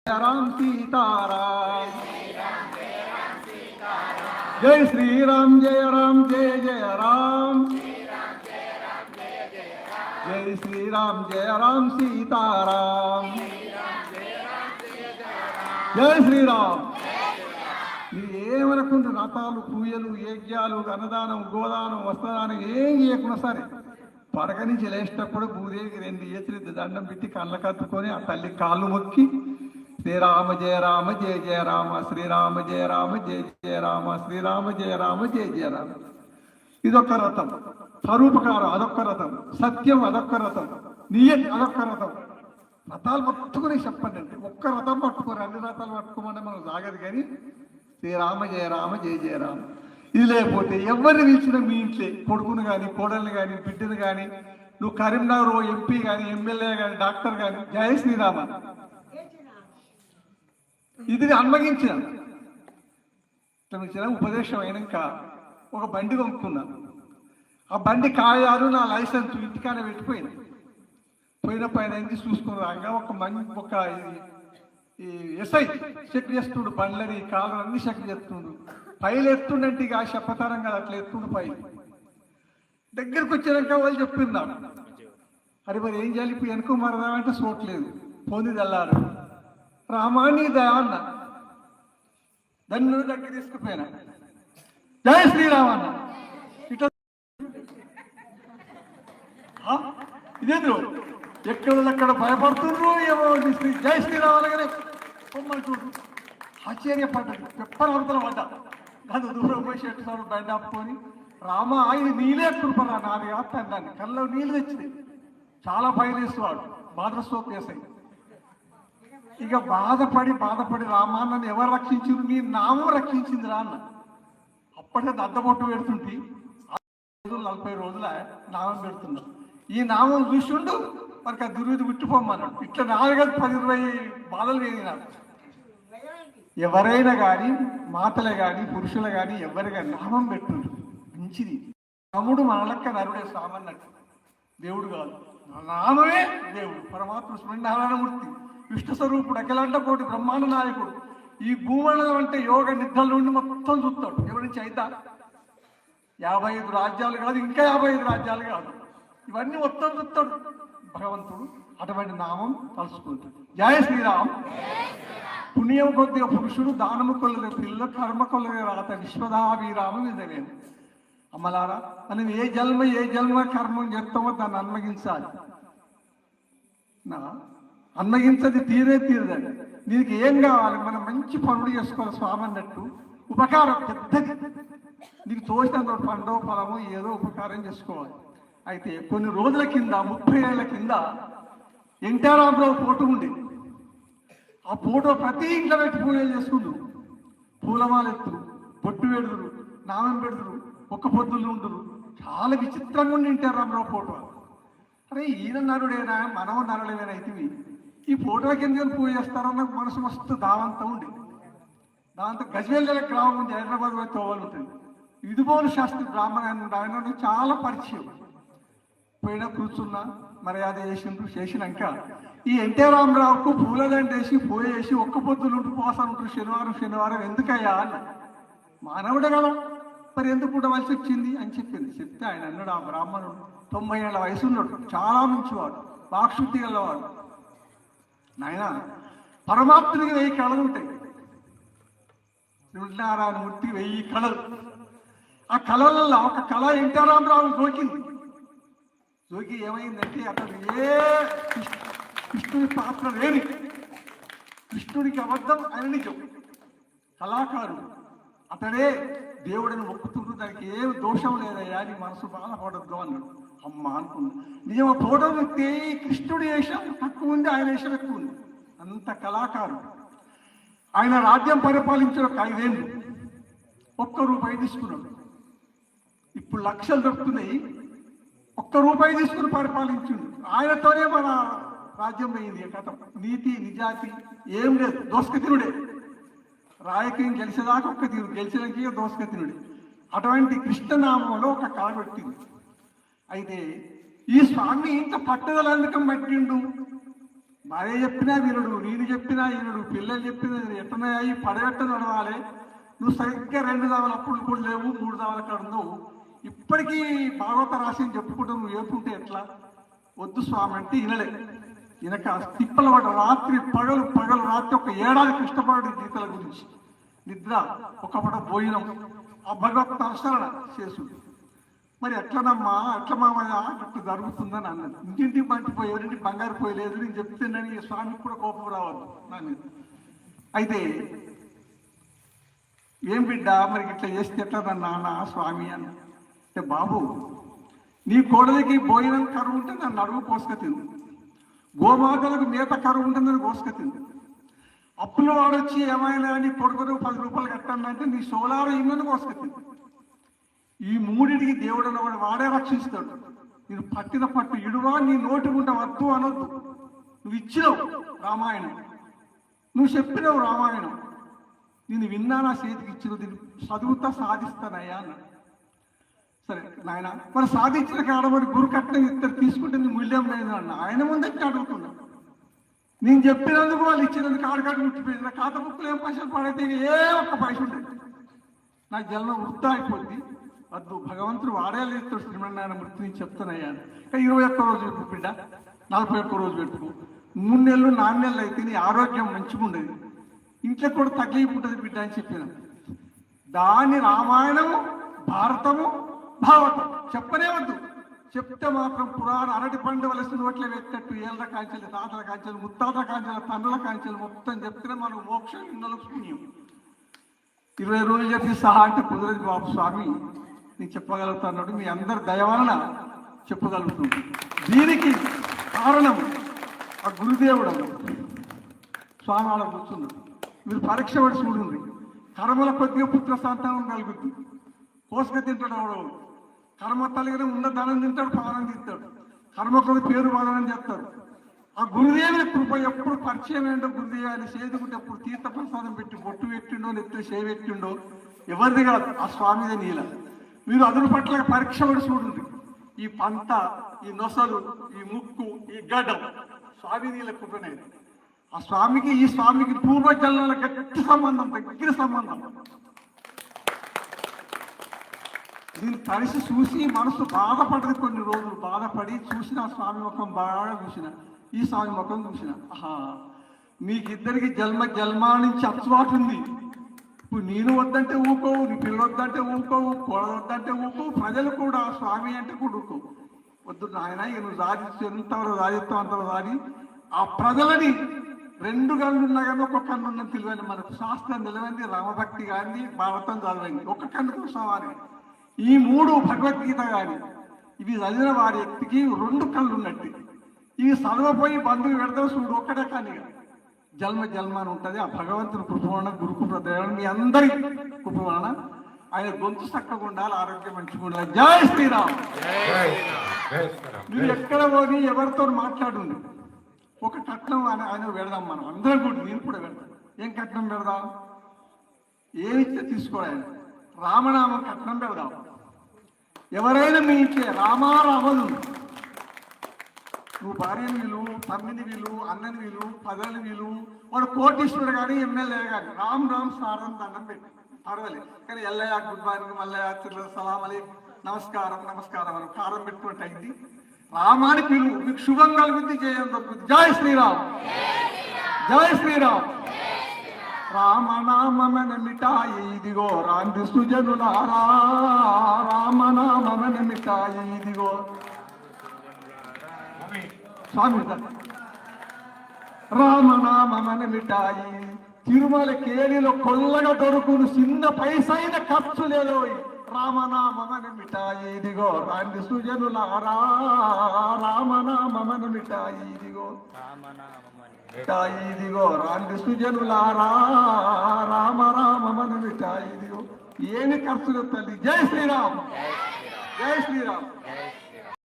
राम सीताराम जय श्री राम जय जय राम जय श्री राम जय राम सीताराम जय श्री राम ఏమనుకుంటు రథాలు పూజలు యజ్ఞాలు అన్నదానం గోదానం వస్త్రదానం ఏం చేయకుండా సరే పడక నుంచి లేచేటప్పుడు భూదేవికి 2 చేతులు దండం పెట్టి కళ్ళ కత్తుకొని ఆ తల్లి కాళ్ళు మొక్కి శ్రీరామ జయ రామ జయ జయ రామ శ్రీరామ జయ రామ జయ జయ రామ శ్రీరామ జయ రామ జయ జయ రామ ఇదొక్క రథం స్వరూపకారం అదొక్క రథం సత్యం అదొక్క రథం నియత్ అదొక్క రథం రథాలు పట్టుకుని చెప్పండి అంటే ఒక్క రథం పట్టుకోరు అన్ని రథాలు పట్టుకోమంటే మనం సాగదు కానీ శ్రీరామ జయ రామ జయ జయ రామ ఇది లేకపోతే ఎవరిని పిలిచినా మీ ఇంట్లో కొడుకును కానీ కోడల్ని కానీ బిడ్డను కానీ నువ్వు కరీంనగర్ ఎంపీ కానీ ఎమ్మెల్యే కానీ డాక్టర్ కానీ జయ శ్రీరామ ఇది అన్వగించిన ఉపదేశం అయినాక ఒక బండి కొనుక్కున్నాను. ఆ బండి కాయాలు నా లైసెన్స్ ఇంటికానే పెట్టిపోయింది. పోయిన పైన చూసుకుని రాగా ఒక ఈ ఎస్ఐ చెక్ చేస్తుండు బండ్లని కాళ్ళు అన్ని చెక్ చేస్తుండు. పైలు ఎత్తుండంటే ఇక చెప్పతారం కదా అట్లా ఎత్తుండు పైలు. దగ్గరకు వచ్చినాక వాళ్ళు చెప్పిందాడు అరే మరి ఏం చేయాలి ఇప్పుడు వెనుక మరదామంటే చూడలేదు పోనీ తెల్లారు రామాని దయా అన్న దాన్ని దగ్గర తీసుకుపోయినా జయ శ్రీరామ్ అన్న ఇదేంద్రు ఎక్కడ భయపడుతుండ్రు ఏమో జయ శ్రీరామ్ అనగానే పొమ్మని చూడు ఆశ్చర్యపడ్డాడు పెప్పర్ అవతల పడ్డా అది దూరం పోయి చెట్టుతాడు బండి ఆపుకొని రామ ఆయన నీళ్ళే కృపరా నాది ఆపుతాను దాన్ని కళ్ళలో నీళ్ళు తెచ్చినాయి చాలా భయం వేసేవాడు బాధస్వోప్ వేసాయి. ఇక బాధపడి రామా నన్ను ఎవరు రక్షించారు నీ నామం రక్షించింది రా అన్న. అప్పటికే అద్దబొట్టు పెడుతుంటే 40 రోజుల నామం పెడుతున్నా ఈ నామం చూసిండు మనకి ఆ దుర్విధి విట్టుపోమన్నాడు. ఇట్లా 4-10-20 బాధలు వేదినాడు. ఎవరైనా కానీ మాతలే కానీ పురుషులు కానీ ఎవరు కానీ నామం పెట్టుండ్రు మంచిది. రాముడు మనలక్క నరుడే సామన్నట్టు దేవుడు కాదు నామమే దేవుడు పరమాత్మ స్మరణారాయణమూర్తి విష్ణు స్వరూపుడు అఖిలాండ కోటి బ్రహ్మాండ నాయకుడు. ఈ భూమండలం అంటే యోగ నిద్రల నుండి మొత్తం చూస్తాడు. ఎవరి నుంచి అయితే 55 రాజ్యాలు కాదు ఇంకా 55 రాజ్యాలు కాదు ఇవన్నీ మొత్తం చూస్తాడు భగవంతుడు. అటువంటి నామం తలుసుకుంటాడు. జయ శ్రీరామ్. పుణ్యం కొద్దిగా పురుషుడు దానము కొల్లదే పిల్ల కర్మ కొల్లదే రాత విశ్వదాభిరామ నిజమేను. అమ్మలారా మనం ఏ జన్మ కర్మం చేస్తామో దాన్ని అన్వగించాలి. అన్నగించది తీరదండి. దీనికి ఏం కావాలి మనం మంచి పనులు చేసుకోవాలి. స్వామి అన్నట్టు ఉపకారం పెద్దది. నీకు తోచినంత పండో ఫలమో ఏదో ఉపకారం చేసుకోవాలి. అయితే కొన్ని రోజుల కింద 30 ఏళ్ల కింద ఎన్టీఆర్ రామారావు ఫోటో ఉంది. ఆ ఫోటో ప్రతి ఇంట్లో పెట్టి పూజలు చేసుకుంటారు. పూలమాల ఎత్తురు, బొట్టు పెడుతురు, నామం పెడుతురు, ఒక్క పొద్దులు ఉండరు. చాలా విచిత్రంగా ఉండి ఎన్టీఆర్ రామారావు ఫోటో. అరే ఈయన నరుడేనా మనం నరుడేనా అయితే ఈ ఫోటో కింద పూజ చేస్తారన్న మనసు మస్తు దావంతా ఉంది. దాంతో గజ్వేల్ గ్రామం ఉంది, హైదరాబాద్ పోయి తోవలు ఉంటుంది. ఇదిగోలు శాస్త్రి బ్రాహ్మణ ఆయన చాలా పరిచయం. పోయినా కూర్చున్నా మర్యాద చేసినాక ఈ ఎన్టీఆర్ రామారావుకు పూలదండ వేసి పూజ చేసి ఒక్క పొద్దులు ఉంటూ పోసాను ఉంటారు శనివారం ఎందుకయ్యా అన్న. మానవుడే కదా మరి ఎందుకు ఉండవలసి వచ్చింది అని చెప్తే ఆయన అన్నాడు ఆ బ్రాహ్మణుడు 90 ఏళ్ల వయసు ఉన్నాడు, చాలా మంచివాడు, వాక్శుద్ధి గలవాడు. నాయన పరమాత్మునికి 1000 కళలు ఉంటాయి. నారాయణమూర్తి 1000 కళలు. ఆ కళలలో ఒక కళ ఎన్టీఆర్ రామారావు జోకి ఏమైందంటే అతను కృష్ణుడి పాత్ర లేని, కృష్ణుడికి అబద్ధం ఆయన నిజం, కళాకారుడు అతడే దేవుడిని మొక్కుతుంటూ దానికి ఏం దోషం లేదయ్యా అని మనసు బాధపడద్దు అన్నాడు. అమ్మ అనుకున్నా నిజం. ఫోటో వ్యక్తి కృష్ణుడి వేషం తక్కువ ఉంది, ఆయన వేషం ఎక్కువ ఉంది. అంత కళాకారుడు. ఆయన రాజ్యం పరిపాలించిన 5 ఏళ్ళు ₹1 తీసుకున్నాడు. ఇప్పుడు లక్షలు దొరుకుతున్నాయి. ₹1 తీసుకుని పరిపాలించిండు. ఆయనతోనే మన రాజ్యం పోయింది. కథ నీతి నిజాతి ఏం లేదు, దోస్కతినుడే. రాజకీయం గెలిచేదాకా ఒక్క తీరు, గెలిచడానికి దోస్కతినుడే. అటువంటి కృష్ణనామంలో ఒక కళ పెట్టింది. అయితే ఈ స్వామి ఇంత పట్టుదల ఎందుకం పట్టిండు భార్య చెప్పినా వినుడు, నేను చెప్పినా వినుడు, పిల్లలు చెప్పినా ఎట్టనయ్యి పడగట్ట నడవాలి. నువ్వు సరిగ్గా 2 దావలు అప్పుడు కూడా లేవు, 3 దావల కాడ ఉన్నావు. ఇప్పటికీ భాగవత రాశిని చెప్పుకుంటూ నువ్వు ఏపుకుంటే ఎట్లా? వద్దు స్వామి అంటే వినలే. ఈయనక తిప్పల పడ్డ రాత్రి పగలు రాత్రి ఒక 1 ఏడాది కష్టపడి గీతల గురించి నిద్ర, ఒక పడ భోజనం, ఆ భగవత్ అనుసరణ చేసు. మరి ఎట్లనమ్మా, ఎట్లా మామయ్య అట్లా జరుగుతుందని అన్నది. ఇంటింటికి పంచిపోయి ఎవరింటికి బంగారు పోయలేదు, నేను చెప్తున్నాను. స్వామికి కూడా కోపం రావద్దు నా మీద. అయితే ఏం బిడ్డ మరి ఇట్లా చేస్తే ఎట్లా నాన్న స్వామి అని అంటే, బాబు నీ కోడలికి భోజనం కరువు ఉంటే నన్ను అడుగు కోసుక తింది, గోమాతలకు మేత కరువు ఉంటుందని కోసుక తింది, అప్పులు వాడొచ్చి ఏమైనా నీ కొడుకును 10 రూపాయలు కట్టండి నీ సోలారు ఇన్నను కోసుక తింది. ఈ 3టికి దేవుడు అన్నవాడు వాడే రక్షిస్తాడు. నేను పట్టిన పట్టు ఇడువా, నీ నోటి గుంట వద్దు అనొద్దు. నువ్వు ఇచ్చినావు రామాయణం, నువ్వు చెప్పినావు రామాయణం, నేను విన్నా, నా చేతికి ఇచ్చిన, దీన్ని చదువుతా సాధిస్తానయ్యా అన్నాడు. సరే నాయన మరి సాధించిన కాడబడి గురు కట్నం ఇద్దరు తీసుకుంటే నీ మూల్యం లేదు అన్న. ఆయన ముందట్టి అడుగుతున్నా. నేను చెప్పినందుకు వాళ్ళు ఇచ్చినందుకు ఆడకాడు ముట్టిపోయింది. ఖాతా బుక్కులు ఏం పైసలు పడైతే ఏ ఒక్క పైసలు ఉంటుంది, నాకు జన్మ వృద్ధా అయిపోద్ది. వద్దు, భగవంతుడు వాడేలేదు శ్రీమన్నారాయణ మృతి నేను చెప్తున్నాయ్యా. 21 రోజు పెట్టుకు బిడ్డ, 41 రోజు పెట్టుకో. 3 నెలలు 4 నెలలు అయితే నీ ఆరోగ్యం మంచిగా ఉండేది, ఇంట్లో కూడా తగ్గిపు ఉంటుంది బిడ్డ అని చెప్పిన. దాన్ని రామాయణము, భారతము, భావతం చెప్పనే వద్దు. చెప్తే మాత్రం పురాణ అరటి పండు వలసిన నోట్లే పెట్టినట్టు ఏళ్ళ కాంచెలు, తాతల కాంచెలు, ముత్తాతల కాంచెలు, తండ్రుల కాంచెలు మొత్తం చెప్తేనే మనకు మోక్షం ఇన్నలు పుణ్యం. 20 రోజులు చెప్పి సహా అంటే కుదరదు బాబు స్వామి, నేను చెప్పగలుగుతున్నాడు. మీ అందరి దయ వలన చెప్పగలుగుతుంది. దీనికి కారణం ఆ గురుదేవుడు స్వామి వాళ్ళ కూర్చున్నాడు. మీరు పరీక్ష పడి చూడండి. కర్మల కొద్దిగా పుత్ర సంతానం కలుగుతుంది. కోసుక తింటాడు వాడు. కర్మ తల్లిగానే ఉన్న ధనం తింటాడు, పానం తింటాడు. కర్మకు పేరు వాదనం చేస్తారు. ఆ గురుదేవుని కృప ఎప్పుడు పరిచయం ఏంటో, గురుదేవాన్ని చేదుకుంటే ఎప్పుడు తీర్థ ప్రసాదం పెట్టి బొట్టు పెట్టిండో, నెత్తి చేయి పెట్టిండో ఎవరిది కాదు, ఆ స్వామిదే నీల. మీరు అదును పట్ల పరీక్ష పడి చూడండి. ఈ పంట, ఈ నొసలు, ఈ ముక్కు, ఈ గడ్డం స్వామి నీళ్ళ కృపనే. ఆ స్వామికి ఈ స్వామికి పూర్వజన్మల గట్టి సంబంధం, దగ్గర సంబంధం. దీన్ని కలిసి చూసి మనసు బాధపడదు. కొన్ని రోజులు బాధపడి చూసిన ఆ స్వామి ముఖం బాగా చూసిన, ఈ స్వామి ముఖం చూసిన. ఆహా, మీకిద్దరికి జన్మా నుంచి అచ్చుబాటు ఉంది. ఇప్పుడు నేను వద్దంటే ఊకోవు, నీ పిల్లలు వద్దంటే ఊకోవు, కోడలు వద్దంటే ఊకోవు, ప్రజలు కూడా స్వామి అంటే కూడా ఊకోవు. వద్దు నాయన, ఇక నువ్వు సాధించు, ఎంతవరకు సాధిస్తావు అంతవరకు సాధి ఆ ప్రజలని 2 కళ్ళు ఉన్నా కానీ ఒక్క కన్ను ఉన్నది తెలియని మనకు శాస్త్రం తెలియంది, రామభక్తి కానీ భారతం చదవండి, ఒక్క కన్ను కోసం అని. ఈ 3 భగవద్గీత కానీ ఇవి చదివిన వారి వ్యక్తికి 2 కళ్ళు ఉన్నట్టు. ఇవి చదవపోయి బంధువు పెడతావు చూడు, ఒక్కటే కానీ జన్మ అని ఉంటుంది. ఆ భగవంతుని కృప వలన, గురు కృప దేవన, మీ అందరి కృప వలన ఆయన గొంతు చక్కగా ఉండాలి, ఆరోగ్యం మంచిగా ఉండాలి. జై శ్రీరామ్. మీరు ఎక్కడ పోని ఎవరితో మాట్లాడుంది, ఒక కట్నం ఆయన పెడదాం, మనం అందరం కూడా, నేను కూడా పెడతాం. ఏం కట్నం పెడదాం? ఏమిస్తే తీసుకోవాలి. రామనామం కట్నం పెడదాం. ఎవరైనా మీ ఇంట్లో రామారామను, నువ్వు భార్యని విలు, తమ్మిని విలు, అన్నని విలు, పదవిని విలు, వాడు కోటీశ్వరుడు కానీ ఎమ్మెల్యే కానీ రామ్ సారం దండం పెట్టి పర్వాలేదు. కానీ ఎల్లయ్య గుడ్ మార్నింగ్, మల్లయ్య సలాం అలీ, నమస్కారం అని కారం పెట్టుకుంటే అయింది. రామాని పిలువు, మీకు శుభం కలుగుద్ది, జయం దొరుకుతుంది. జై శ్రీరామ్, జై శ్రీరామ్. రామనామన మిఠాయి ఇదిగో రాంది సుజనులారా, రామనామన మిఠాయి ఇదిగో. స్వామి రామనామన మిఠాయి తిరుమల కేలిలో కొల్లగా దొరుకును, చిన్న పైసైన ఖర్చు లేదు. రామనామన మిఠాయి ఇదిగో రాంది సుజనులారా, రామనామన మిఠాయి ఇదిగో, మిఠాయి ఇదిగో రాంది సుజనులారా, రామనామన మిఠాయి ఇదిగో. ఏమి ఖర్చులు తల్లి. జై శ్రీరామ్, జై శ్రీరామ్.